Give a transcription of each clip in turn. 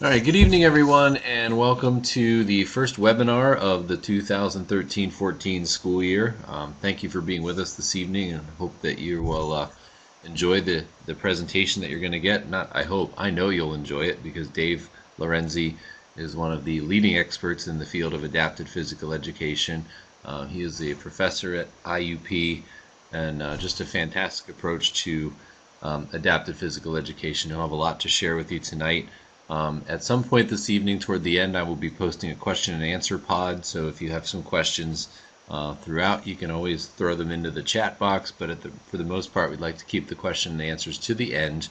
All right, good evening, everyone, and welcome to the first webinar of the 2013-14 school year. Thank you for being with us this evening, and hope that you will enjoy the presentation that you're going to get. I hope, I know you'll enjoy it, because Dave Lorenzi is one of the leading experts in the field of adapted physical education. He is a professor at IUP, and just a fantastic approach to adapted physical education. He'll have a lot to share with you tonight. At some point this evening, toward the end, I will be posting a question and answer pod, so if you have some questions throughout, you can always throw them into the chat box, but for the most part, we'd like to keep the question and answers to the end,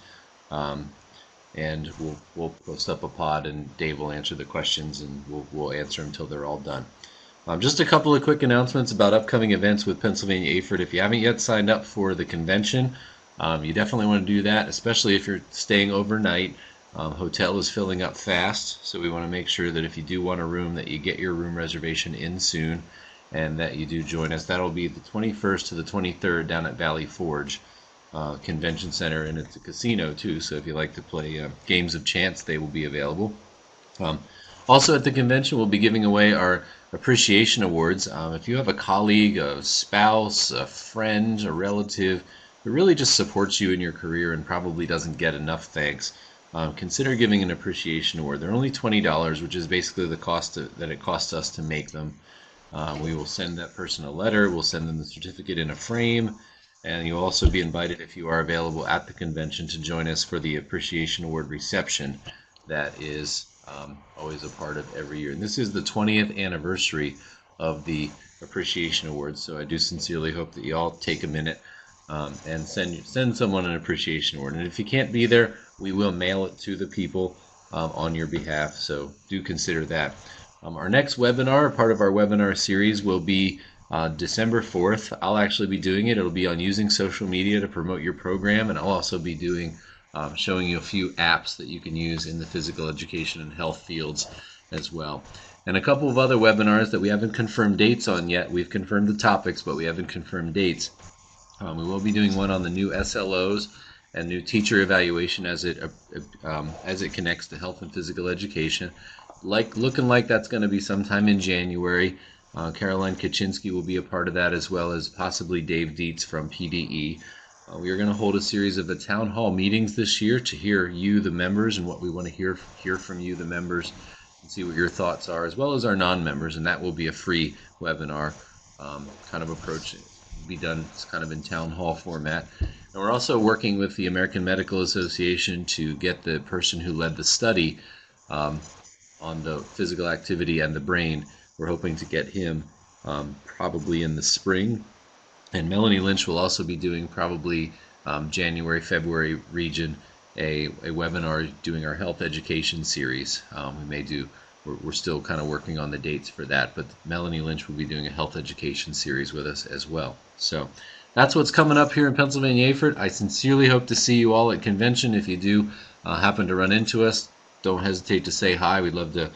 and we'll post up a pod, and Dave will answer the questions, and we'll answer them until they're all done. Just a couple of quick announcements about upcoming events with Pennsylvania AFERT. If you haven't yet signed up for the convention, you definitely want to do that, especially if you're staying overnight. Hotel is filling up fast, so we want to make sure that if you do want a room, that you get your room reservation in soon, and that you do join us. That'll be the 21st to the 23rd down at Valley Forge Convention Center, and it's a casino too, so if you like to play games of chance, they will be available. Also at the convention, we'll be giving away our appreciation awards. If you have a colleague, a spouse, a friend, a relative who really just supports you in your career and probably doesn't get enough thanks, consider giving an appreciation award. They're only $20, which is basically the cost that it costs us to make them. We will send that person a letter, we'll send them the certificate in a frame, and you'll also be invited, if you are available at the convention, to join us for the appreciation award reception that is always a part of every year. And this is the 20th anniversary of the appreciation award, so I do sincerely hope that you all take a minute and send someone an appreciation award. And if you can't be there, we will mail it to the people on your behalf, so do consider that. Our next webinar, part of our webinar series, will be December 4th. I'll actually be doing it. It'll be on using social media to promote your program, and I'll also be doing showing you a few apps that you can use in the physical education and health fields as well. And a couple of other webinars that we haven't confirmed dates on yet. We've confirmed the topics, but we haven't confirmed dates. We will be doing one on the new SLOs and new teacher evaluation as it connects to health and physical education. Looking like that's going to be sometime in January. Caroline Kaczynski will be a part of that, as well as possibly Dave Dietz from PDE. We are going to hold a series of town hall meetings this year to hear you, the members, and what we want to hear from you, the members, and see what your thoughts are, as well as our non-members, and that will be a free webinar kind of approach. Be done kind of in town hall format. And we're also working with the American Medical Association to get the person who led the study on the physical activity and the brain. We're hoping to get him probably in the spring. And Melanie Lynch will also be doing probably January, February region a webinar doing our health education series. We may do, we're still kind of working on the dates for that, but Melanie Lynch will be doing a health education series with us as well. So that's what's coming up here in Pennsylvania AFERT. I sincerely hope to see you all at convention. If you do happen to run into us, don't hesitate to say hi. We'd love to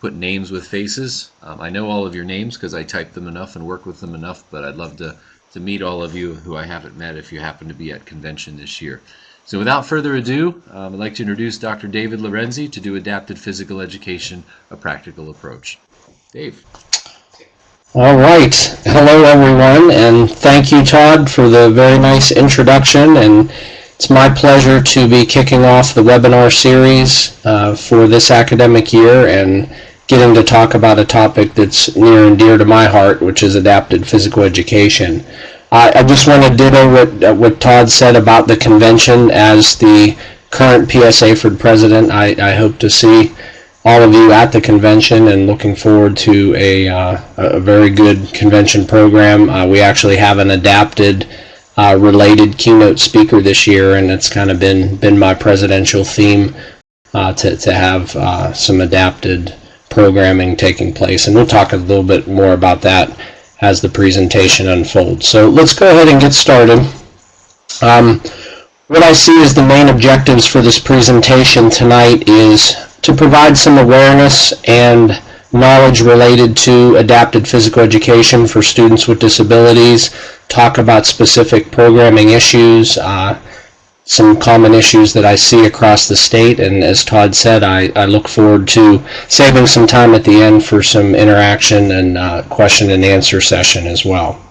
put names with faces. I know all of your names because I type them enough and work with them enough, but I'd love to meet all of you who I haven't met if you happen to be at convention this year. So without further ado, I'd like to introduce Dr. David Lorenzi to do Adapted Physical Education, a Practical Approach. Dave. All right. Hello, everyone, and thank you, Todd, for the very nice introduction. And it's my pleasure to be kicking off the webinar series for this academic year and getting to talk about a topic that's near and dear to my heart, which is adapted physical education. I just want to ditto what Todd said about the convention. As the current PSA for president, I hope to see all of you at the convention, and looking forward to a very good convention program. We actually have an adapted related keynote speaker this year, and it's kind of been my presidential theme to have some adapted programming taking place, and we'll talk a little bit more about that as the presentation unfolds. So let's go ahead and get started. What I see as the main objectives for this presentation tonight is to provide some awareness and knowledge related to adapted physical education for students with disabilities, talk about specific programming issues, some common issues that I see across the state, and as Todd said, I look forward to saving some time at the end for some interaction and question and answer session as well.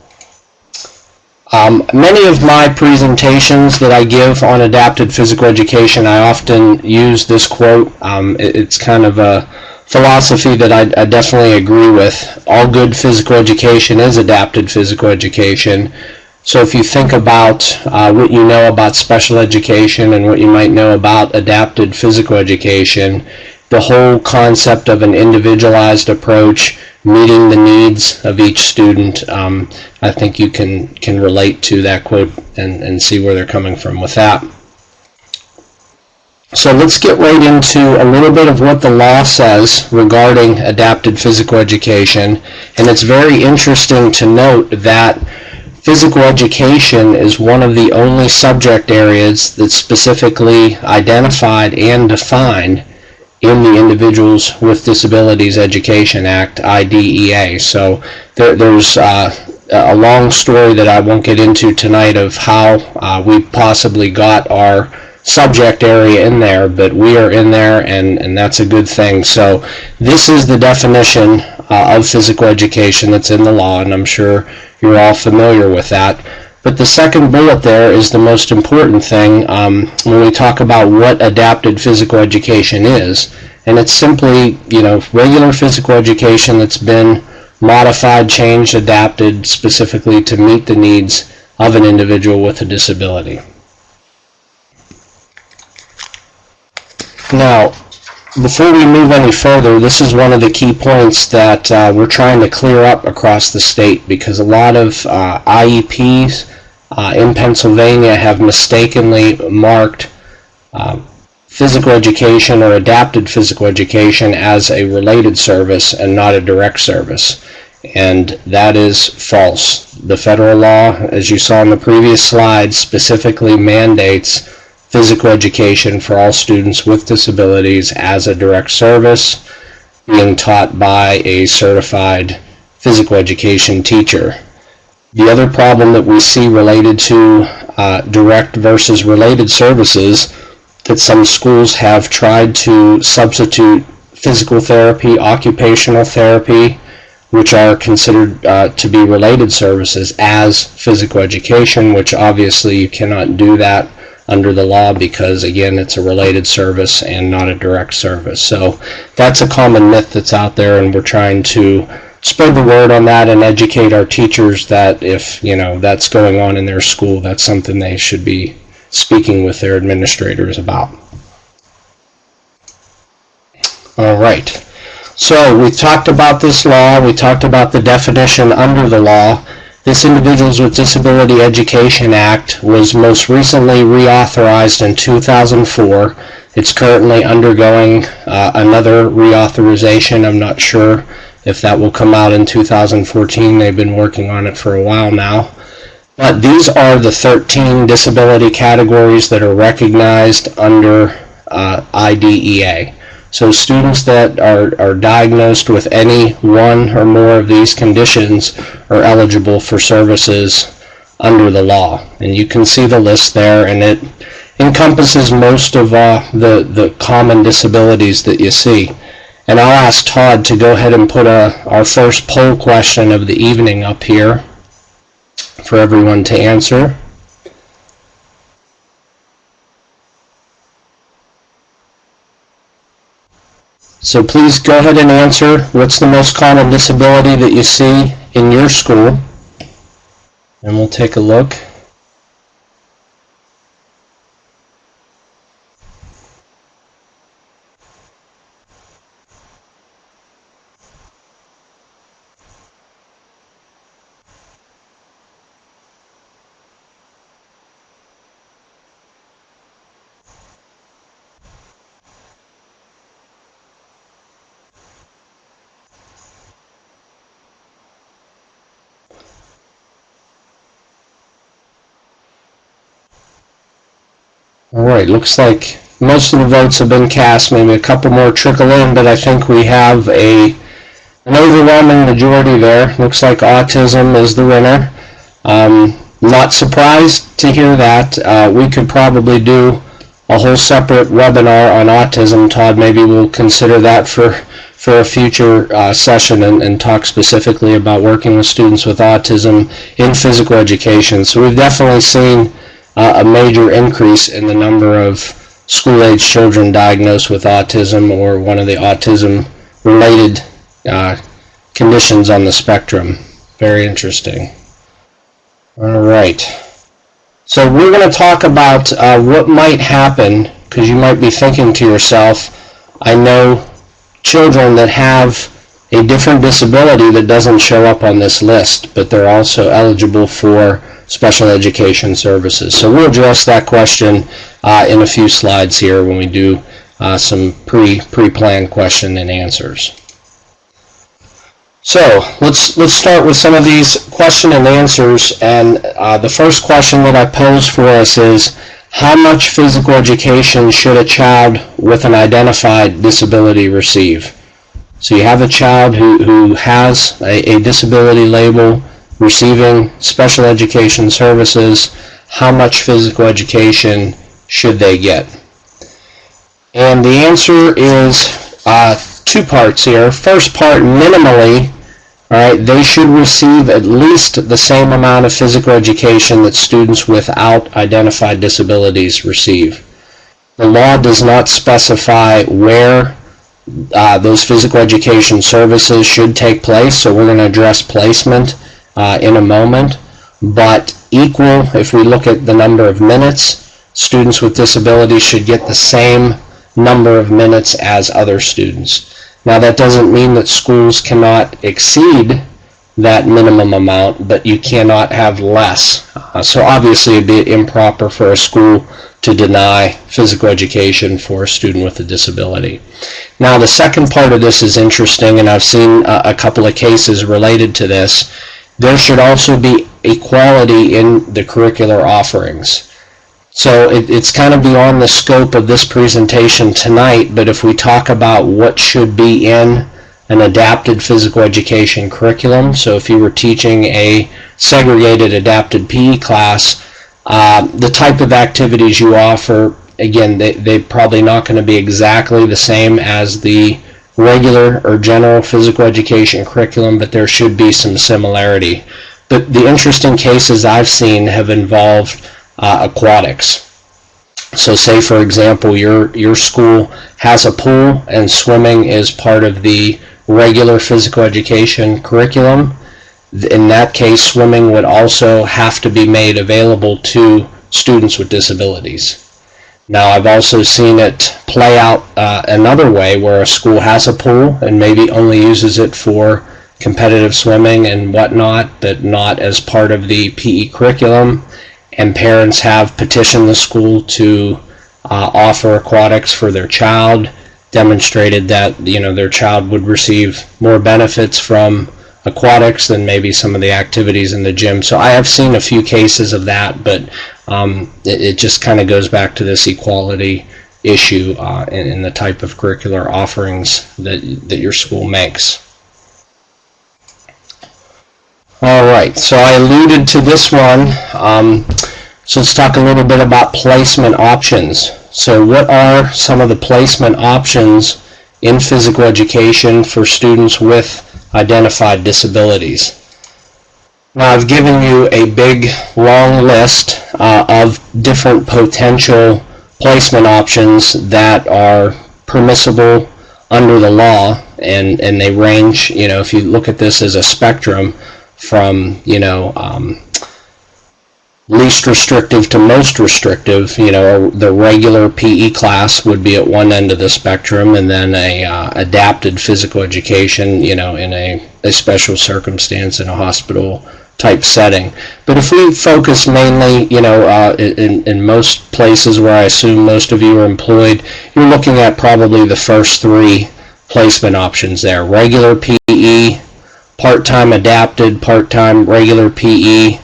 Many of my presentations that I give on adapted physical education, I often use this quote. It's kind of a philosophy that I definitely agree with. All good physical education is adapted physical education. So if you think about what you know about special education and what you might know about adapted physical education, the whole concept of an individualized approach, meeting the needs of each student, I think you can relate to that quote and see where they're coming from with that. So let's get right into a little bit of what the law says regarding adapted physical education. And it's very interesting to note that physical education is one of the only subject areas that's specifically identified and defined in the Individuals with Disabilities Education Act, IDEA. So there's a long story that I won't get into tonight of how we possibly got our subject area in there, but we are in there, and that's a good thing. So this is the definition of physical education that's in the law, and I'm sure you're all familiar with that. But the second bullet there is the most important thing when we talk about what adapted physical education is. And it's simply, regular physical education that's been modified, changed, adapted specifically to meet the needs of an individual with a disability. Now, before we move any further, this is one of the key points that we're trying to clear up across the state, because a lot of IEPs in Pennsylvania have mistakenly marked physical education or adapted physical education as a related service and not a direct service. And that is false. The federal law, as you saw in the previous slide, specifically mandates physical education for all students with disabilities as a direct service, being taught by a certified physical education teacher. The other problem that we see related to direct versus related services, that some schools have tried to substitute physical therapy, occupational therapy, which are considered to be related services, as physical education, which obviously you cannot do that under the law because, again, it's a related service and not a direct service. So that's a common myth that's out there, and we're trying to spread the word on that and educate our teachers that if that's going on in their school, that's something they should be speaking with their administrators about. All right. So we talked about this law. We talked about the definition under the law. This Individuals with Disability Education Act was most recently reauthorized in 2004. It's currently undergoing another reauthorization. I'm not sure if that will come out in 2014. They've been working on it for a while now. But these are the 13 disability categories that are recognized under IDEA. So students that are diagnosed with any one or more of these conditions are eligible for services under the law. And you can see the list there, and it encompasses most of the common disabilities that you see. And I'll ask Todd to go ahead and put our first poll question of the evening up here for everyone to answer. So please go ahead and answer. What's the most common disability that you see in your school? And we'll take a look. All right, looks like most of the votes have been cast. Maybe a couple more trickle in, but I think we have an overwhelming majority there. Looks like autism is the winner. Not surprised to hear that. We could probably do a whole separate webinar on autism. Todd, maybe we'll consider that for a future session and talk specifically about working with students with autism in physical education. So we've definitely seen a major increase in the number of school-age children diagnosed with autism or one of the autism-related conditions on the spectrum. Very interesting. All right. So we're going to talk about what might happen, because you might be thinking to yourself, I know children that have a different disability that doesn't show up on this list, but they're also eligible for special education services. So we'll address that question in a few slides here when we do some pre-planned question and answers. So let's start with some of these question and answers, and the first question that I pose for us is, how much physical education should a child with an identified disability receive? So you have a child who has a disability label receiving special education services. How much physical education should they get? And the answer is two parts here. First part, minimally, all right, they should receive at least the same amount of physical education that students without identified disabilities receive. The law does not specify where those physical education services should take place, so we're going to address placement in a moment. But equal, if we look at the number of minutes, students with disabilities should get the same number of minutes as other students. Now, that doesn't mean that schools cannot exceed that minimum amount, but you cannot have less. So obviously it'd be improper for a school to deny physical education for a student with a disability. Now, the second part of this is interesting, and I've seen a couple of cases related to this. There should also be equality in the curricular offerings. So it's kind of beyond the scope of this presentation tonight, but if we talk about what should be in an adapted physical education curriculum, so if you were teaching a segregated adapted PE class, the type of activities you offer, again, they're probably not going to be exactly the same as the regular or general physical education curriculum, but there should be some similarity. But the interesting cases I've seen have involved aquatics. So say, for example, your school has a pool and swimming is part of the regular physical education curriculum. In that case, swimming would also have to be made available to students with disabilities. Now, I've also seen it play out another way, where a school has a pool and maybe only uses it for competitive swimming and whatnot, but not as part of the PE curriculum, and parents have petitioned the school to offer aquatics for their child, demonstrated that their child would receive more benefits from aquatics than maybe some of the activities in the gym. So I have seen a few cases of that, but it just kind of goes back to this equality issue in the type of curricular offerings that your school makes. All right, so I alluded to this one. So let's talk a little bit about placement options. So what are some of the placement options in physical education for students with identified disabilities? Now, I've given you a big, long list of different potential placement options that are permissible under the law, and they range, if you look at this as a spectrum, from least restrictive to most restrictive. The regular PE class would be at one end of the spectrum, and then a adapted physical education, in a special circumstance in a hospital type setting. But if we focus mainly, in most places where I assume most of you are employed, you're looking at probably the first three placement options there: regular PE, part-time adapted, part-time regular PE,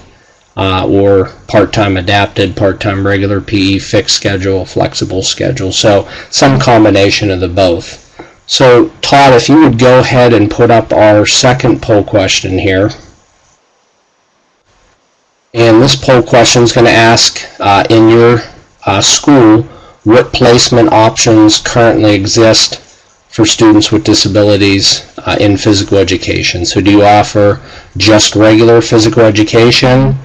or part-time adapted, part-time regular PE, fixed schedule, flexible schedule. So some combination of the both. So Todd, if you would go ahead and put up our second poll question here. And this poll question is going to ask, in your school, what placement options currently exist for students with disabilities in physical education. So do you offer just regular physical education,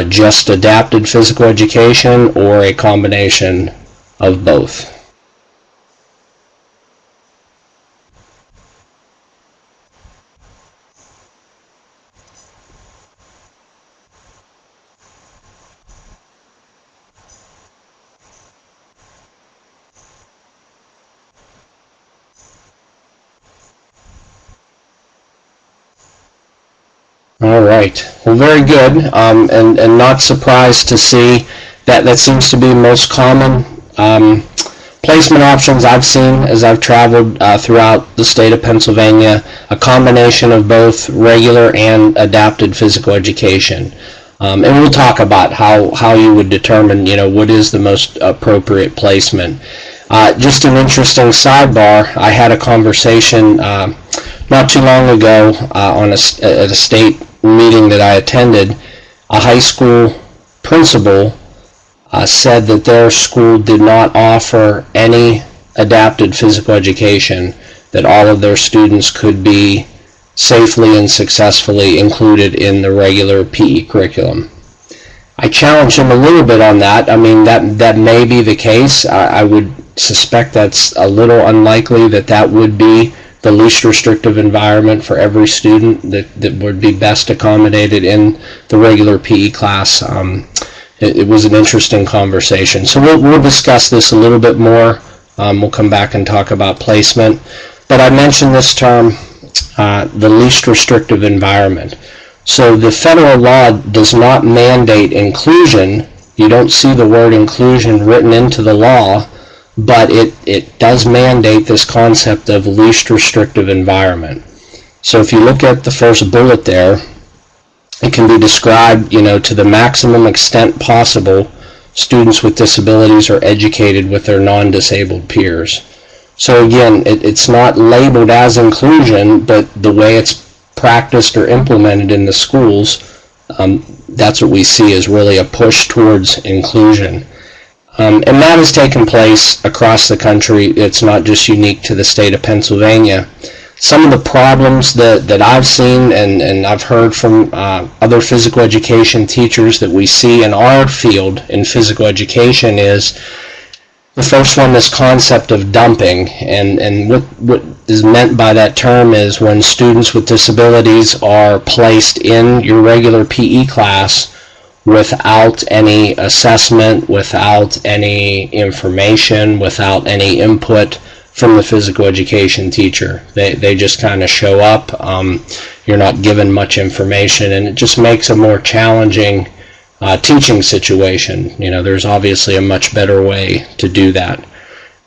just adapted physical education, or a combination of both? All right. Well, very good, and not surprised to see that that seems to be the most common placement options I've seen as I've traveled throughout the state of Pennsylvania, a combination of both regular and adapted physical education. And we'll talk about how you would determine, what is the most appropriate placement. Just an interesting sidebar, I had a conversation not too long ago at a state meeting that I attended. A high school principal said that their school did not offer any adapted physical education, that all of their students could be safely and successfully included in the regular PE curriculum. I challenged him a little bit on that. I mean, that may be the case. I would suspect that's a little unlikely that would be the least restrictive environment for every student that would be best accommodated in the regular PE class. It was an interesting conversation. So we'll discuss this a little bit more. We'll come back and talk about placement. But I mentioned this term, the least restrictive environment. So the federal law does not mandate inclusion. You don't see the word inclusion written into the law, but it does mandate this concept of least restrictive environment. So if you look at the first bullet there, it can be described, to the maximum extent possible, students with disabilities are educated with their non-disabled peers. So again, it's not labeled as inclusion, but the way it's practiced or implemented in the schools, that's what we see is really a push towards inclusion. And that has taken place across the country. It's not just unique to the state of Pennsylvania. Some of the problems that I've seen and I've heard from other physical education teachers that we see in our field in physical education is, the first one, this concept of dumping. And what is meant by that term is when students with disabilities are placed in your regular PE class without any assessment, without any information, without any input from the physical education teacher. They just kind of show up. You're not given much information, and it just makes a more challenging teaching situation. There's obviously a much better way to do that.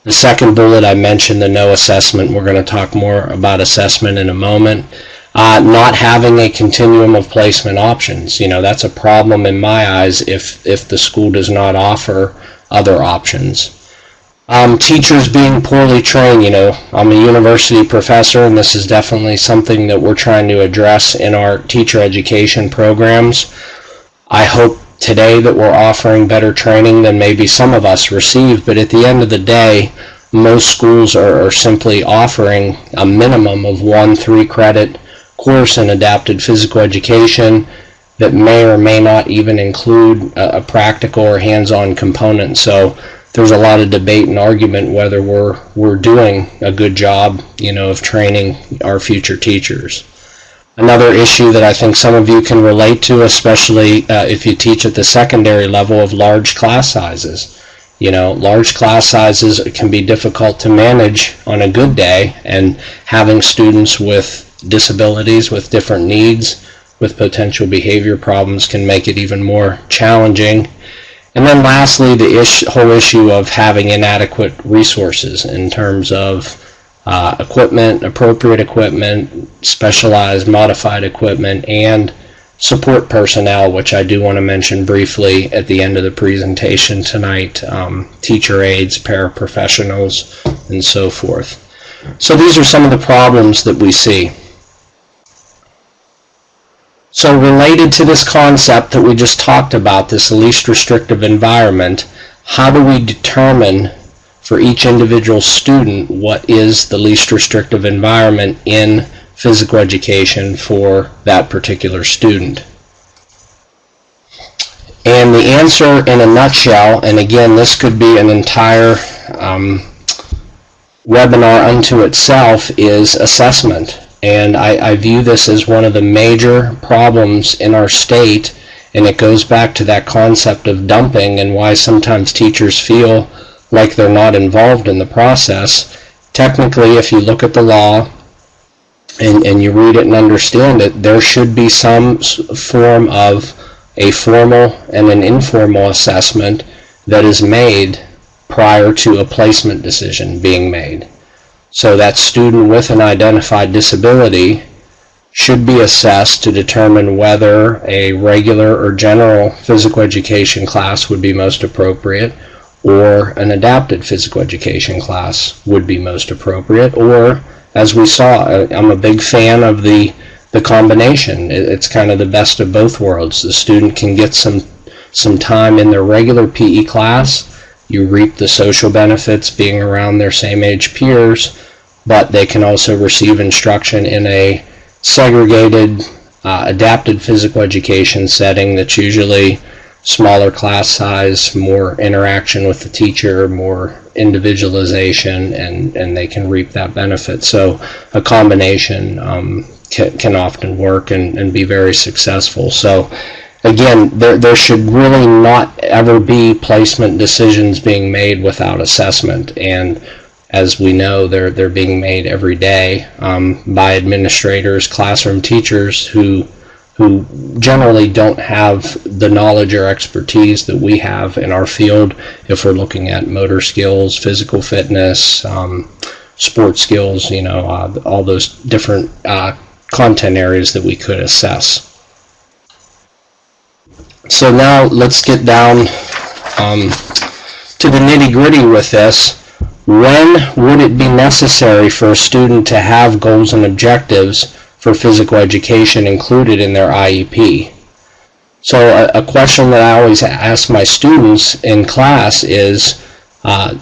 The second bullet, I mentioned the no assessment. We're going to talk more about assessment in a moment. Not having a continuum of placement options. That's a problem in my eyes if the school does not offer other options. Teachers being poorly trained. I'm a university professor, and this is definitely something that we're trying to address in our teacher education programs. I hope today that we're offering better training than maybe some of us receive, but at the end of the day, most schools are simply offering a minimum of 1 3-credit course in adapted physical education that may or may not even include a practical or hands-on component. So there's a lot of debate and argument whether we're doing a good job, of training our future teachers. Another issue that I think some of you can relate to, especially if you teach at the secondary level, of large class sizes. Large class sizes can be difficult to manage on a good day, and having students with disabilities, with different needs, with potential behavior problems can make it even more challenging. And then lastly, the whole issue of having inadequate resources in terms of equipment, appropriate equipment, specialized, modified equipment, and support personnel, which I do want to mention briefly at the end of the presentation tonight, teacher aides, paraprofessionals, and so forth. So these are some of the problems that we see. So related to this concept that we just talked about, this least restrictive environment, how do we determine for each individual student what is the least restrictive environment in physical education for that particular student? And the answer in a nutshell, and again, this could be an entire webinar unto itself, is assessment. And I view this as one of the major problems in our state, and it goes back to that concept of dumping and why sometimes teachers feel like they're not involved in the process. Technically, if you look at the law and you read it and understand it, there should be some form of a formal and an informal assessment that is made prior to a placement decision being made. So that student with an identified disability should be assessed to determine whether a regular or general physical education class would be most appropriate, or an adapted physical education class would be most appropriate, or, as we saw, I'm a big fan of the combination. It's kind of the best of both worlds. The student can get some time in their regular PE class. You reap the social benefits being around their same age peers, but they can also receive instruction in a segregated, adapted physical education setting that's usually smaller class size, more interaction with the teacher, more individualization, and they can reap that benefit. So a combination can often work and be very successful. So again, there should really not ever be placement decisions being made without assessment, and as we know, they're being made every day by administrators, classroom teachers who generally don't have the knowledge or expertise that we have in our field if we're looking at motor skills, physical fitness, sports skills, all those different content areas that we could assess. So now let's get down to the nitty-gritty with this. When would it be necessary for a student to have goals and objectives for physical education included in their IEP? So a question that I always ask my students in class is,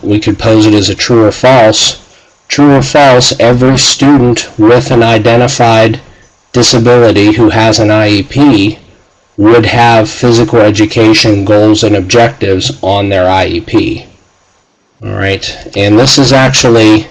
we could pose it as a true or false. True or false, every student with an identified disability who has an IEP would have physical education goals and objectives on their IEP. All right, and this is actually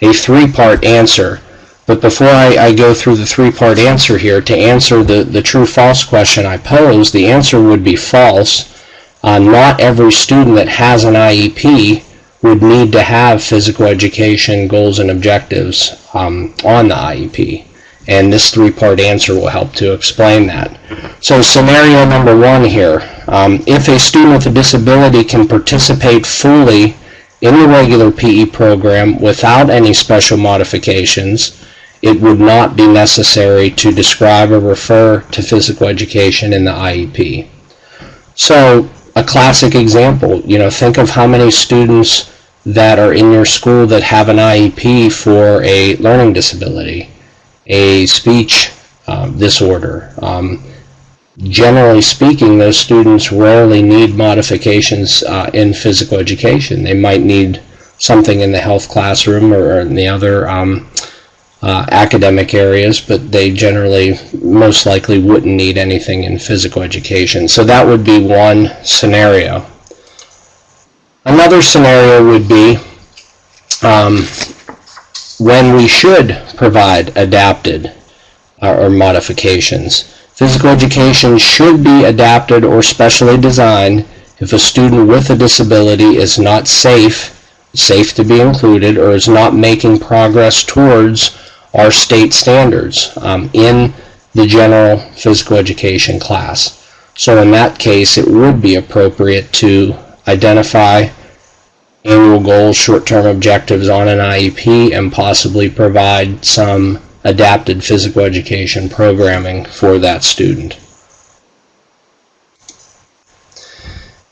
a three-part answer. But before I go through the three-part answer here, to answer the true-false question I posed, the answer would be false. Not every student that has an IEP would need to have physical education goals and objectives on the IEP. And this three-part answer will help to explain that. So scenario number one here, if a student with a disability can participate fully in the regular PE program without any special modifications, it would not be necessary to describe or refer to physical education in the IEP. So a classic example, think of how many students that are in your school that have an IEP for a learning disability, a speech disorder. Generally speaking, those students rarely need modifications in physical education. They might need something in the health classroom or in the other academic areas, but they generally most likely wouldn't need anything in physical education. So that would be one scenario. Another scenario would be when we should provide adapted or modifications. Physical education should be adapted or specially designed if a student with a disability is not safe to be included, or is not making progress towards our state standards in the general physical education class. So in that case, it would be appropriate to identify annual goals, short-term objectives on an IEP, and possibly provide some adapted physical education programming for that student.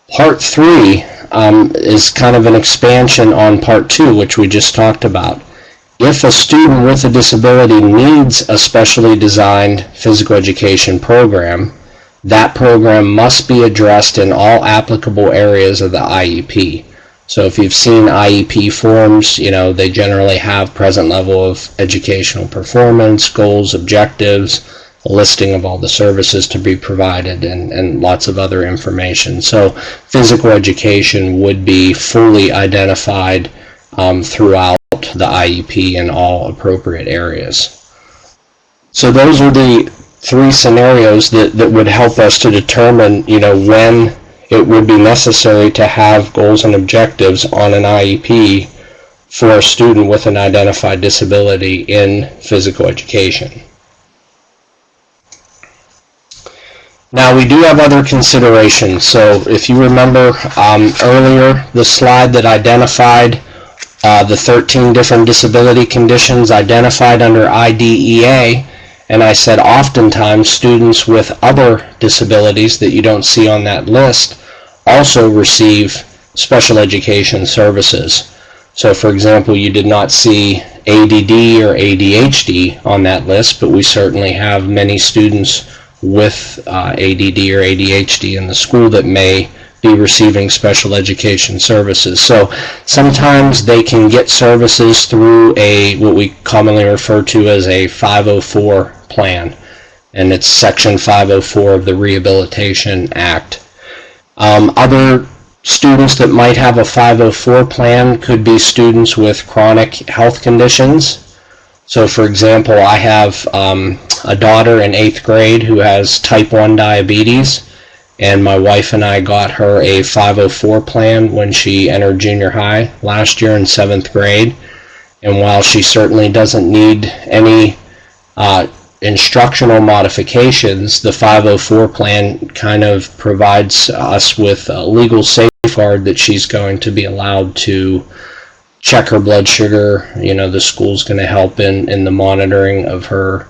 Part 3 is kind of an expansion on Part 2, which we just talked about. If a student with a disability needs a specially designed physical education program, that program must be addressed in all applicable areas of the IEP. So if you've seen IEP forms, they generally have present level of educational performance, goals, objectives, a listing of all the services to be provided, and lots of other information. So physical education would be fully identified throughout the IEP in all appropriate areas. So those are the three scenarios that would help us to determine, when it would be necessary to have goals and objectives on an IEP for a student with an identified disability in physical education. Now, we do have other considerations. So if you remember earlier, the slide that identified the 13 different disability conditions identified under IDEA, and I said oftentimes students with other disabilities that you don't see on that list also receive special education services. So for example, you did not see ADD or ADHD on that list, but we certainly have many students with ADD or ADHD in the school that may be receiving special education services. So sometimes they can get services through what we commonly refer to as a 504 plan, and it's Section 504 of the Rehabilitation Act. Other students that might have a 504 plan could be students with chronic health conditions. So for example, I have a daughter in 8th grade who has type 1 diabetes, and my wife and I got her a 504 plan when she entered junior high last year in 7th grade. And while she certainly doesn't need any instructional modifications, the 504 plan kind of provides us with a legal safeguard that she's going to be allowed to check her blood sugar. The school's going to help in the monitoring of her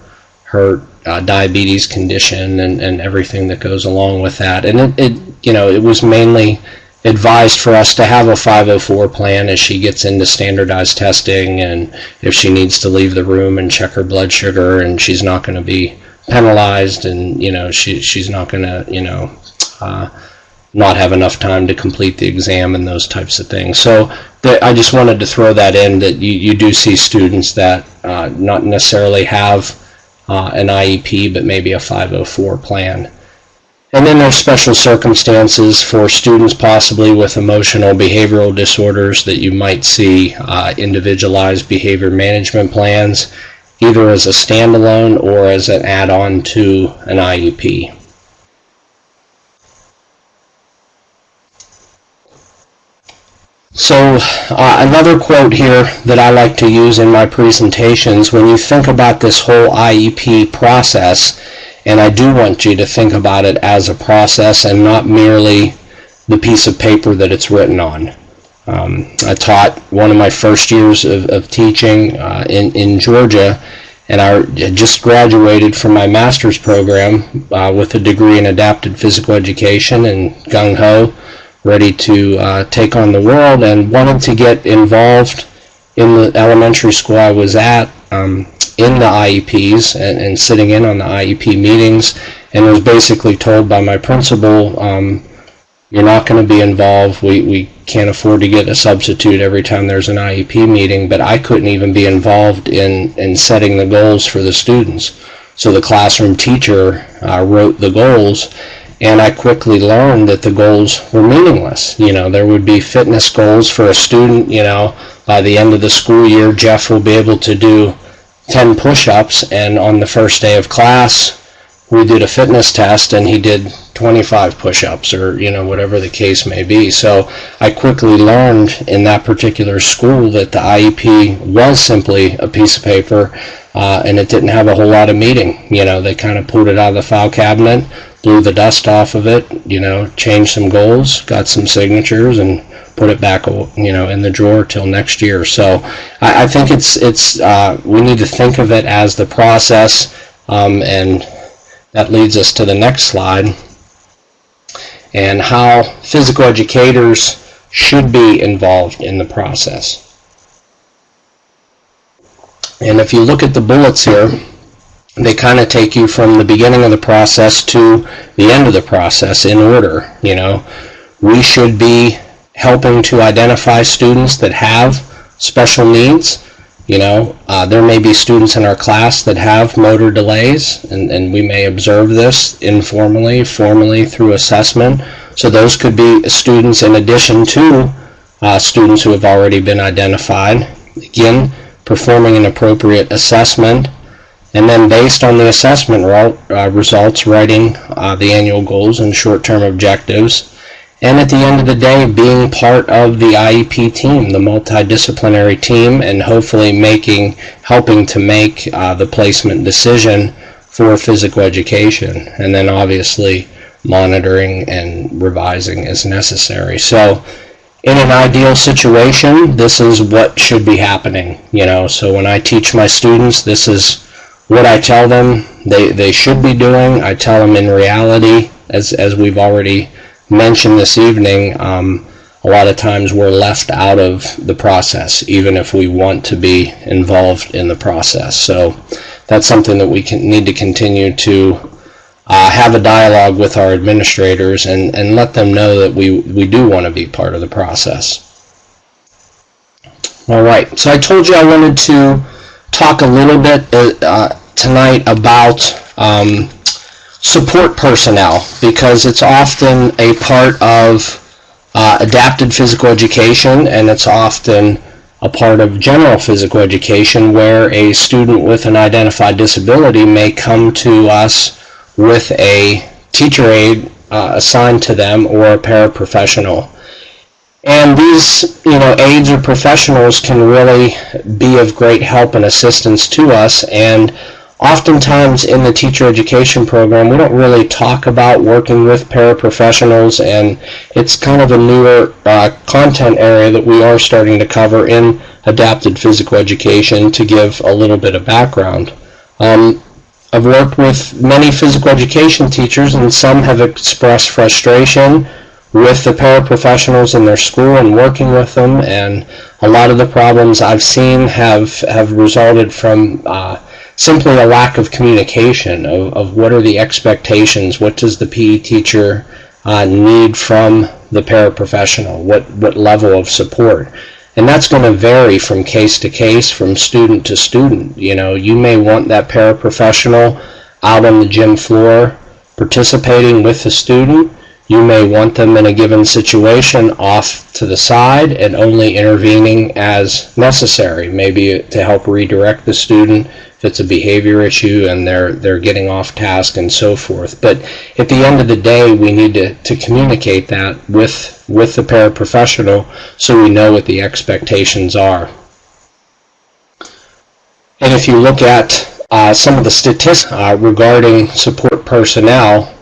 diabetes condition and everything that goes along with that. And it was mainly advised for us to have a 504 plan as she gets into standardized testing, and if she needs to leave the room and check her blood sugar, and she's not going to be penalized, and she's not going to not have enough time to complete the exam and those types of things. So I just wanted to throw that in, that you do see students that not necessarily have an IEP, but maybe a 504 plan. And then there's special circumstances for students possibly with emotional behavioral disorders that you might see individualized behavior management plans, either as a standalone or as an add-on to an IEP. So another quote here that I like to use in my presentations, when you think about this whole IEP process, and I do want you to think about it as a process and not merely the piece of paper that it's written on. I taught one of my first years of teaching in Georgia, and I just graduated from my master's program with a degree in adapted physical education, and gung-ho, ready to take on the world, and wanted to get involved in the elementary school I was at in the IEPs and sitting in on the IEP meetings, and was basically told by my principal, you're not going to be involved. We can't afford to get a substitute every time there's an IEP meeting, but I couldn't even be involved in setting the goals for the students. So the classroom teacher wrote the goals, and I quickly learned that the goals were meaningless. There would be fitness goals for a student. By the end of the school year, Jeff will be able to do 10 push-ups, and on the first day of class, we did a fitness test, and he did 25 push-ups, or whatever the case may be. So I quickly learned in that particular school that the IEP was simply a piece of paper, and it didn't have a whole lot of meaning. They kind of pulled it out of the file cabinet, blew the dust off of it, changed some goals, got some signatures, and put it back, in the drawer till next year. So I think it's we need to think of it as the process, and that leads us to the next slide, and how physical educators should be involved in the process. And if you look at the bullets here, they kind of take you from the beginning of the process to the end of the process in order. We should be helping to identify students that have special needs. There may be students in our class that have motor delays, and we may observe this informally, formally through assessment. So those could be students in addition to students who have already been identified. Again, performing an appropriate assessment, and then based on the assessment results, writing the annual goals and short-term objectives. And at the end of the day, being part of the IEP team, the multidisciplinary team, and hopefully helping to make the placement decision for physical education. And then obviously monitoring and revising as necessary. So in an ideal situation, this is what should be happening. So when I teach my students, this is what I tell them they should be doing. I tell them in reality, as we've already mentioned this evening, a lot of times we're left out of the process, even if we want to be involved in the process. So that's something that we need to continue to have a dialogue with our administrators and let them know that we do want to be part of the process. All right, so I told you I wanted to talk a little bit tonight about support personnel, because it's often a part of adapted physical education, and it's often a part of general physical education where a student with an identified disability may come to us with a teacher aide assigned to them or a paraprofessional. And these, aides or professionals can really be of great help and assistance to us. And oftentimes in the teacher education program, we don't really talk about working with paraprofessionals, and it's kind of a newer content area that we are starting to cover in adapted physical education to give a little bit of background. I've worked with many physical education teachers, and some have expressed frustration with the paraprofessionals in their school and working with them, and a lot of the problems I've seen have resulted from simply a lack of communication of what are the expectations, what does the PE teacher need from the paraprofessional, what level of support. And that's going to vary from case to case, from student to student. You may want that paraprofessional out on the gym floor participating with the student. You may want them in a given situation off to the side and only intervening as necessary, maybe to help redirect the student if it's a behavior issue and they're getting off task and so forth. But at the end of the day, we need to communicate that with the paraprofessional so we know what the expectations are. And if you look at some of the statistics regarding support personnel,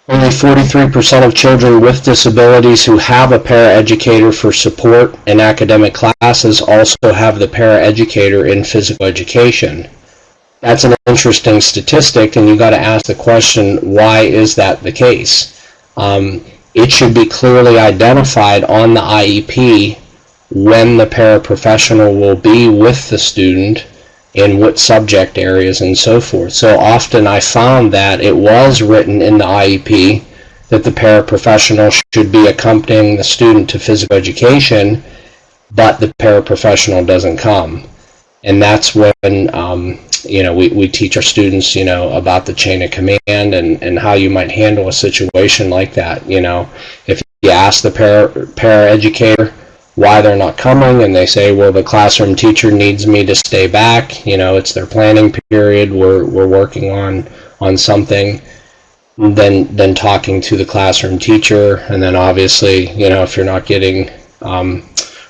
only 43% of children with disabilities who have a paraeducator for support in academic classes also have the paraeducator in physical education. That's an interesting statistic, and you've got to ask the question, why is that the case? It should be clearly identified on the IEP when the paraprofessional will be with the student, in what subject areas and so forth. So often I found that it was written in the IEP that the paraprofessional should be accompanying the student to physical education, but the paraprofessional doesn't come. And that's when we teach our students about the chain of command and how you might handle a situation like that. If you ask the paraeducator why they're not coming, and they say, well, the classroom teacher needs me to stay back, it's their planning period, we're working on something, then talking to the classroom teacher, and then obviously, if you're not getting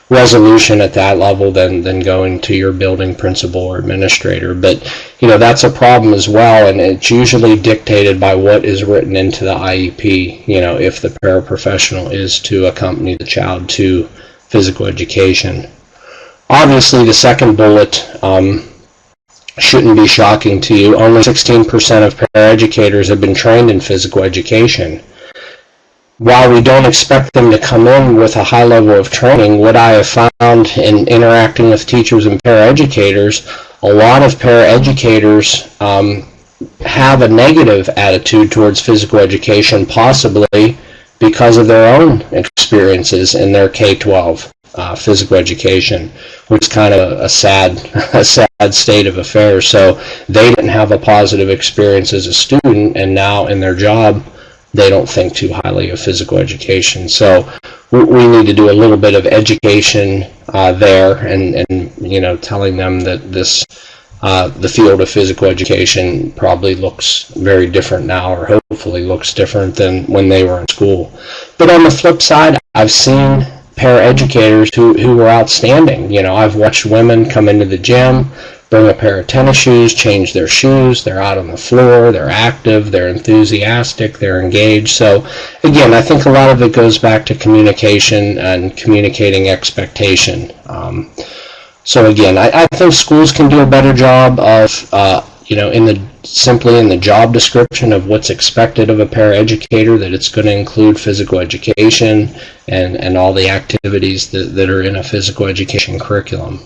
resolution at that level, then going to your building principal or administrator. But that's a problem as well, and it's usually dictated by what is written into the IEP, if the paraprofessional is to accompany the child to physical education. Obviously, the second bullet shouldn't be shocking to you. Only 16% of paraeducators have been trained in physical education. while we don't expect them to come in with a high level of training, what I have found in interacting with teachers and paraeducators, a lot of paraeducators have a negative attitude towards physical education, possibly because of their own experiences in their K-12 physical education, which is kind of a sad state of affairs. So they didn't have a positive experience as a student, and now in their job, they don't think too highly of physical education. So we need to do a little bit of education there, and telling them that this the field of physical education probably looks very different now, or hopefully looks different than when they were in school. But on the flip side, I've seen paraeducators who were outstanding. I've watched women come into the gym, bring a pair of tennis shoes, change their shoes, they're out on the floor, they're active, they're enthusiastic, they're engaged. So again, I think a lot of it goes back to communication and communicating expectation. So again, I think schools can do a better job of, simply in the job description of what's expected of a paraeducator, that it's going to include physical education and all the activities that are in a physical education curriculum.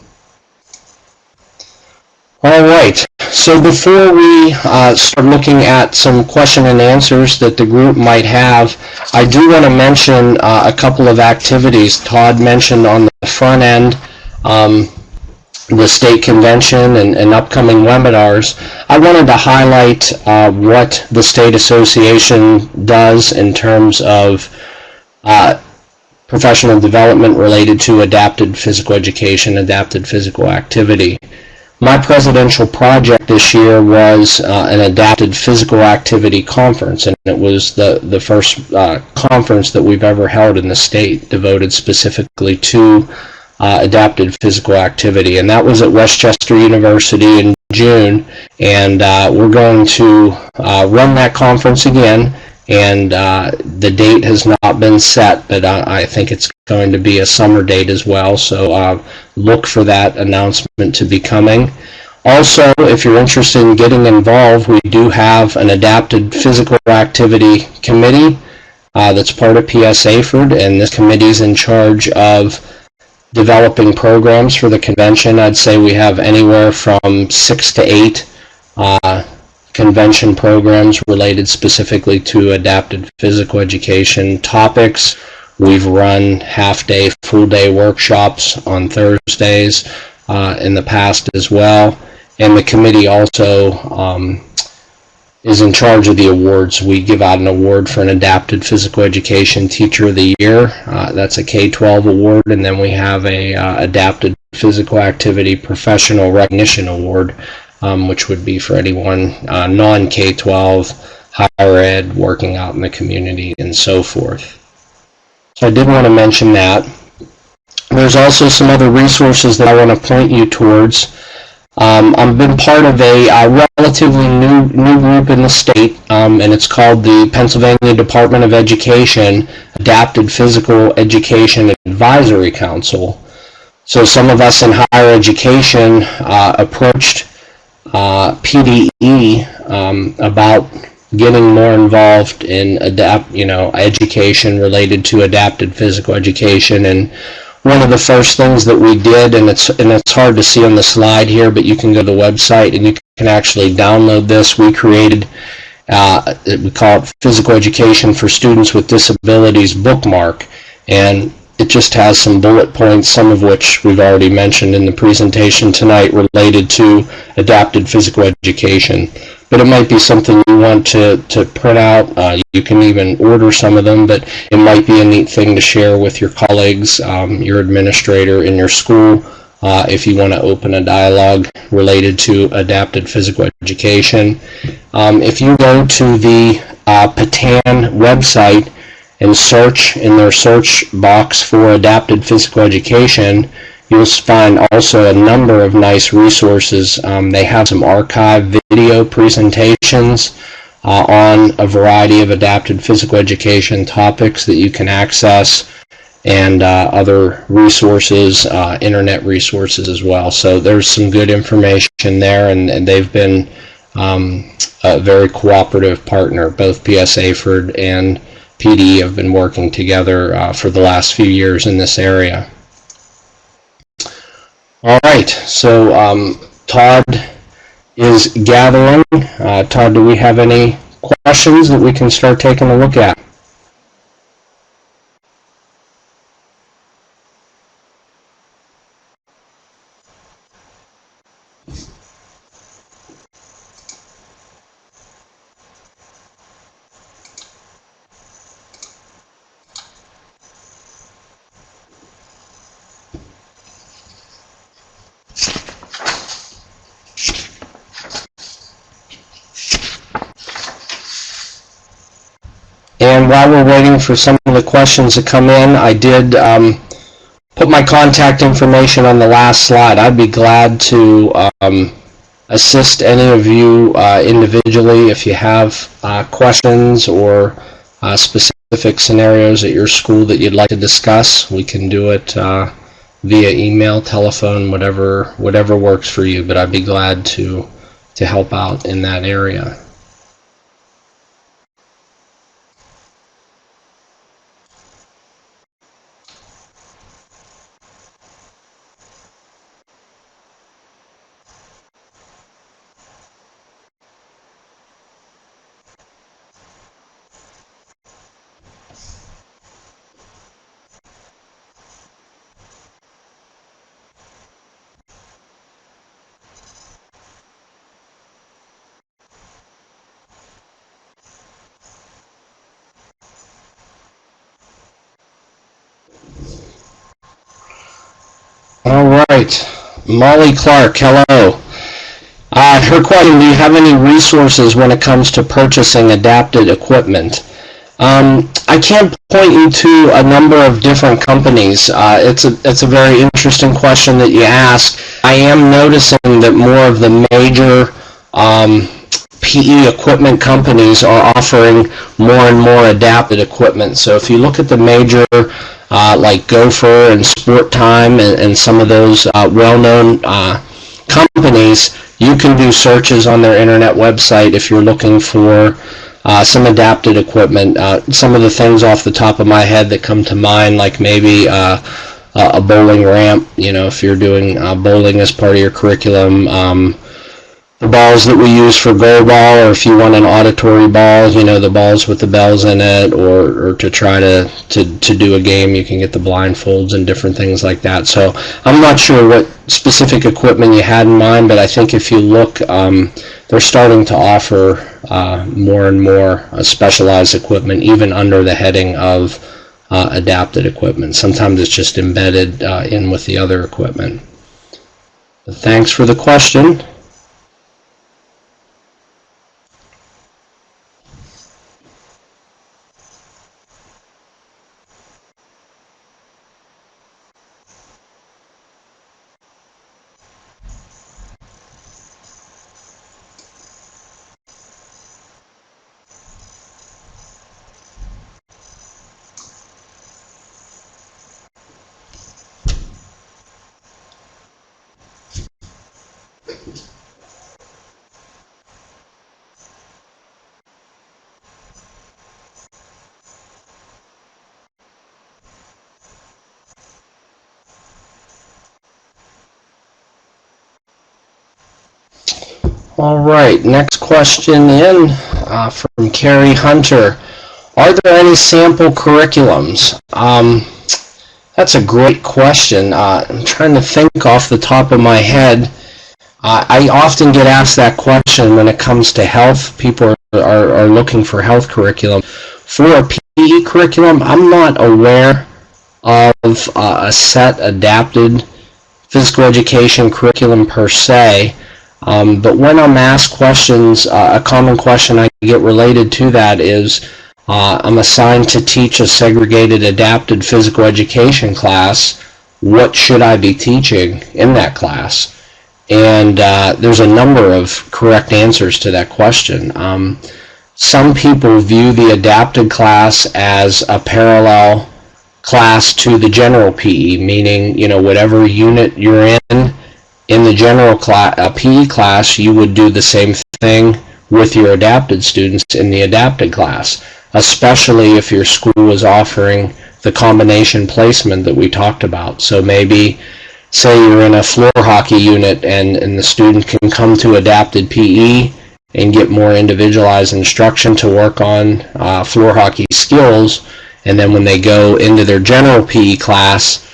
All right, so before we start looking at some question and answers that the group might have, I do want to mention a couple of activities. Todd mentioned on the front end the state convention and upcoming webinars. I wanted to highlight what the state association does in terms of professional development related to adapted physical education, adapted physical activity. My presidential project this year was an adapted physical activity conference, and it was the first conference that we've ever held in the state devoted specifically to adapted physical activity, and that was at Westchester University in June, and we're going to run that conference again, and the date has not been set, but I think it's going to be a summer date as well, so look for that announcement to be coming. Also, if you're interested in getting involved, we do have an adapted physical activity committee that's part of PS AFERD, and this committee is in charge of developing programs for the convention. I'd say we have anywhere from 6 to 8 convention programs related specifically to adapted physical education topics. We've run half-day, full-day workshops on Thursdays in the past as well. And the committee also is in charge of the awards. We give out an award for an adapted physical education teacher of the year. That's a K-12 award, and then we have a adapted physical activity professional recognition award, which would be for anyone non-K-12, higher ed, working out in the community, and so forth. So I did want to mention that. There's also some other resources that I want to point you towards. I've been part of a relatively new group in the state, and it's called the Pennsylvania Department of Education Adapted Physical Education Advisory Council. So some of us in higher education approached PDE about getting more involved in education related to adapted physical education, and one of the first things that we did, and it's hard to see on the slide here, but you can go to the website and you can actually download this. We created, we call it Physical Education for Students with Disabilities bookmark, and it just has some bullet points, some of which we've already mentioned in the presentation tonight, related to adapted physical education. But it might be something you want to print out. You can even order some of them, but it might be a neat thing to share with your colleagues, your administrator in your school, if you want to open a dialogue related to adapted physical education. If you go to the Patan website and search in their search box for adapted physical education, you'll find also a number of nice resources. They have some archive video presentations on a variety of adapted physical education topics that you can access, and other resources, internet resources as well. So there's some good information there, and they've been a very cooperative partner, both PS AFERD and PD have been working together for the last few years in this area. All right, so Todd is gathering. Todd, do we have any questions that we can start taking a look at? And while we're waiting for some of the questions to come in, I did put my contact information on the last slide. I'd be glad to assist any of you individually if you have questions or specific scenarios at your school that you'd like to discuss. We can do it via email, telephone, whatever works for you, but I'd be glad to help out in that area. All right, Molly Clark, hello. Her question, do you have any resources when it comes to purchasing adapted equipment? I can't point you to a number of different companies. It's a very interesting question that you ask. I am noticing that more of the major PE equipment companies are offering more and more adapted equipment. So if you look at the major like Gopher and Sport Time and some of those well-known companies, you can do searches on their internet website if you're looking for some adapted equipment. Some of the things off the top of my head that come to mind, like maybe a bowling ramp, if you're doing bowling as part of your curriculum, the balls that we use for goal ball, or if you want an auditory ball, the balls with the bells in it, or to try to do a game, you can get the blindfolds and different things like that. So I'm not sure what specific equipment you had in mind, but I think if you look, they're starting to offer more and more specialized equipment, even under the heading of adapted equipment. Sometimes it's just embedded in with the other equipment. But thanks for the question. All right, next question in from Carrie Hunter. Are there any sample curriculums? That's a great question. I'm trying to think off the top of my head. I often get asked that question when it comes to health. People are looking for health curriculum. For a PE curriculum, I'm not aware of a set adapted physical education curriculum per se. But when I'm asked questions, a common question I get related to that is, I'm assigned to teach a segregated adapted physical education class. What should I be teaching in that class? And there's a number of correct answers to that question. Some people view the adapted class as a parallel class to the general PE, meaning, whatever unit you're in the general PE class, you would do the same thing with your adapted students in the adapted class. especially if your school is offering the combination placement that we talked about. So maybe, say you're in a floor hockey unit and the student can come to adapted PE and get more individualized instruction to work on floor hockey skills, and then when they go into their general PE class,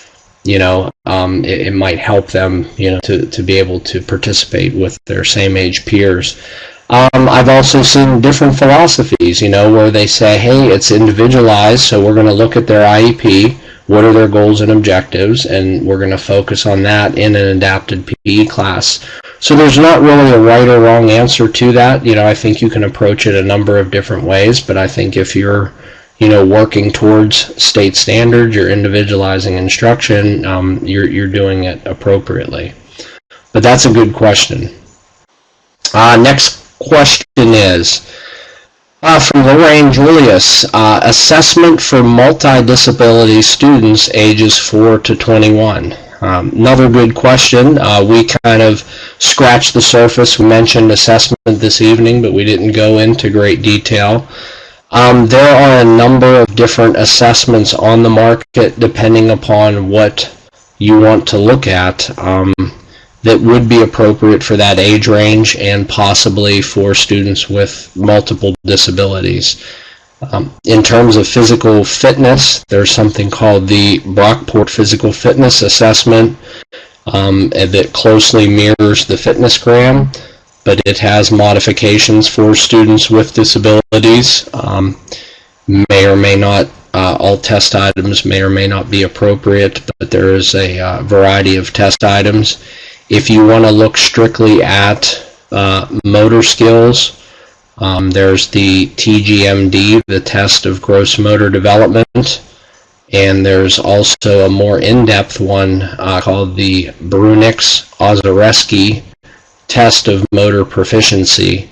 it might help them, to be able to participate with their same age peers. I've also seen different philosophies, where they say, hey, it's individualized, so we're going to look at their IEP, what are their goals and objectives, and we're going to focus on that in an adapted PE class. So there's not really a right or wrong answer to that. I think you can approach it a number of different ways, but I think if you're working towards state standards, you're individualizing instruction, you're doing it appropriately. But that's a good question. Next question is from Lorraine Julius, assessment for multidisability students ages 4 to 21. Another good question. We kind of scratched the surface. We mentioned assessment this evening, but we didn't go into great detail. There are a number of different assessments on the market depending upon what you want to look at that would be appropriate for that age range and possibly for students with multiple disabilities. In terms of physical fitness, there's something called the Brockport Physical Fitness Assessment that closely mirrors the FitnessGram, but it has modifications for students with disabilities. May or may not, all test items may or may not be appropriate, but there is a variety of test items. If you want to look strictly at motor skills, there's the TGMD, the test of gross motor development, and there's also a more in-depth one called the Brunics-Ozareski test of motor proficiency,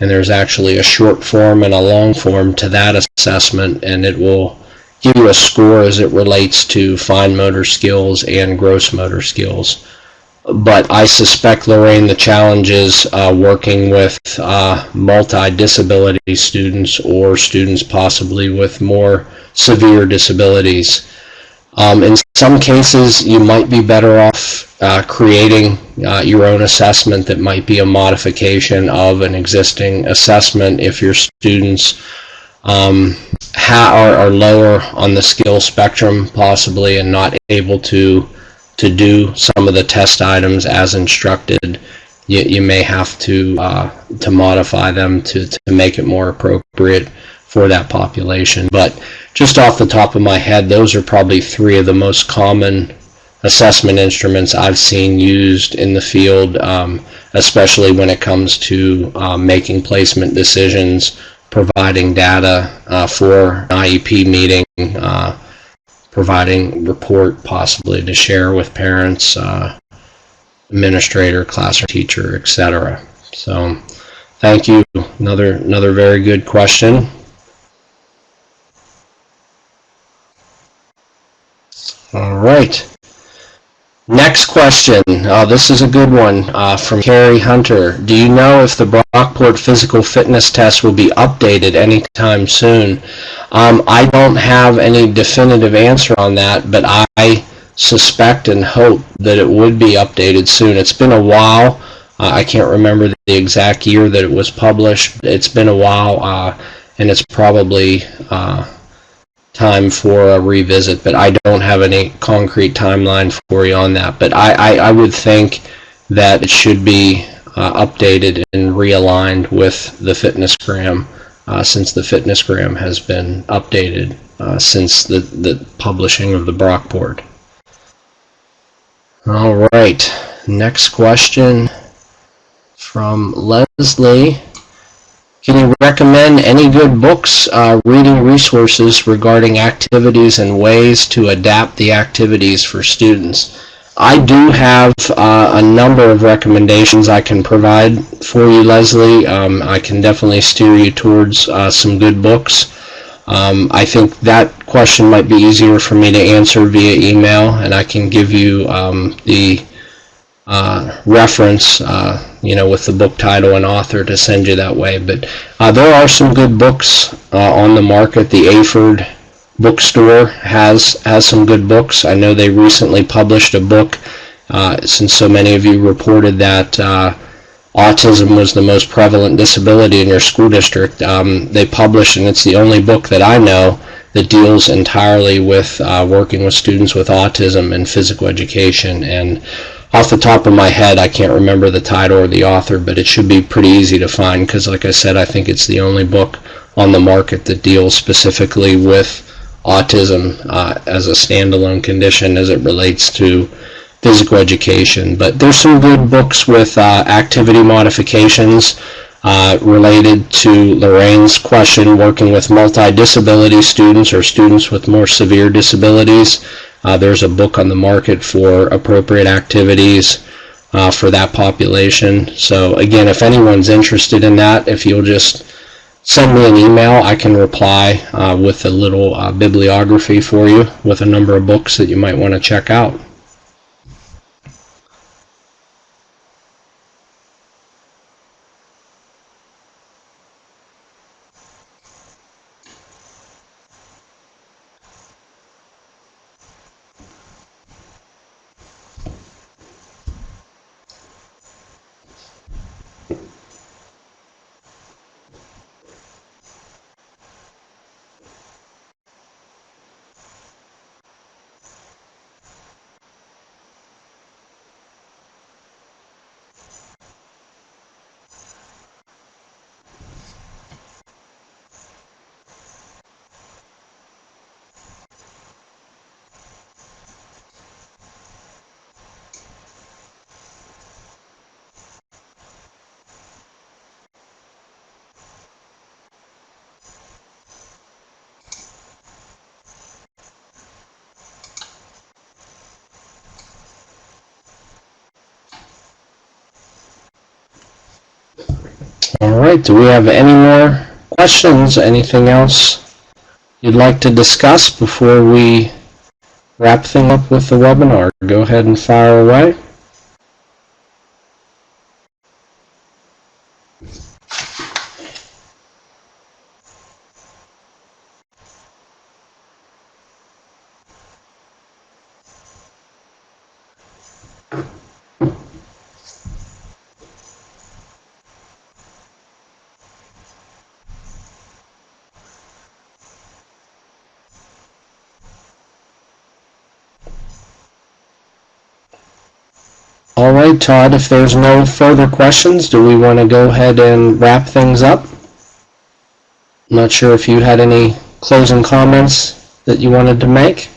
and there's actually a short form and a long form to that assessment, and it will give you a score as it relates to fine motor skills and gross motor skills. But I suspect, Lorraine, the challenge is working with multi-disability students or students possibly with more severe disabilities. In some cases, you might be better off creating your own assessment that might be a modification of an existing assessment if your students are lower on the skill spectrum possibly and not able to do some of the test items as instructed. You may have to modify them to make it more appropriate for that population. But just off the top of my head, those are probably three of the most common assessment instruments I've seen used in the field, especially when it comes to making placement decisions, providing data for an IEP meeting, providing report possibly to share with parents, administrator, classroom teacher, etc. So thank you. Another very good question. All right. Next question. This is a good one from Carrie Hunter. Do you know if the Brockport physical fitness test will be updated anytime soon? I don't have any definitive answer on that, but I suspect and hope that it would be updated soon. It's been a while. I can't remember the exact year that it was published. It's been a while, and it's probably time for a revisit, but I don't have any concrete timeline for you on that. But I would think that it should be updated and realigned with the FitnessGram, since the FitnessGram has been updated since the publishing of the Brockport. All right, next question from Leslie. Can you recommend any good books, reading resources regarding activities and ways to adapt the activities for students? I do have a number of recommendations I can provide for you, Leslie. I can definitely steer you towards some good books. I think that question might be easier for me to answer via email, and I can give you the reference, with the book title and author to send you that way. But there are some good books on the market. The Aford bookstore has some good books. I know they recently published a book, since so many of you reported that autism was the most prevalent disability in your school district. They published, and it's the only book that I know that deals entirely with working with students with autism and physical education. And off the top of my head, I can't remember the title or the author, but it should be pretty easy to find because, like I said, I think it's the only book on the market that deals specifically with autism as a standalone condition as it relates to physical education. But there's some good books with activity modifications related to Lorraine's question, working with multi-disability students or students with more severe disabilities. There's a book on the market for appropriate activities for that population. So again, if anyone's interested in that, if you'll just send me an email, I can reply with a little bibliography for you with a number of books that you might want to check out. All right, do we have any more questions? Anything else you'd like to discuss before we wrap things up with the webinar? Go ahead and fire away. All right, Todd, if there's no further questions, do we want to go ahead and wrap things up? I'm not sure if you had any closing comments that you wanted to make.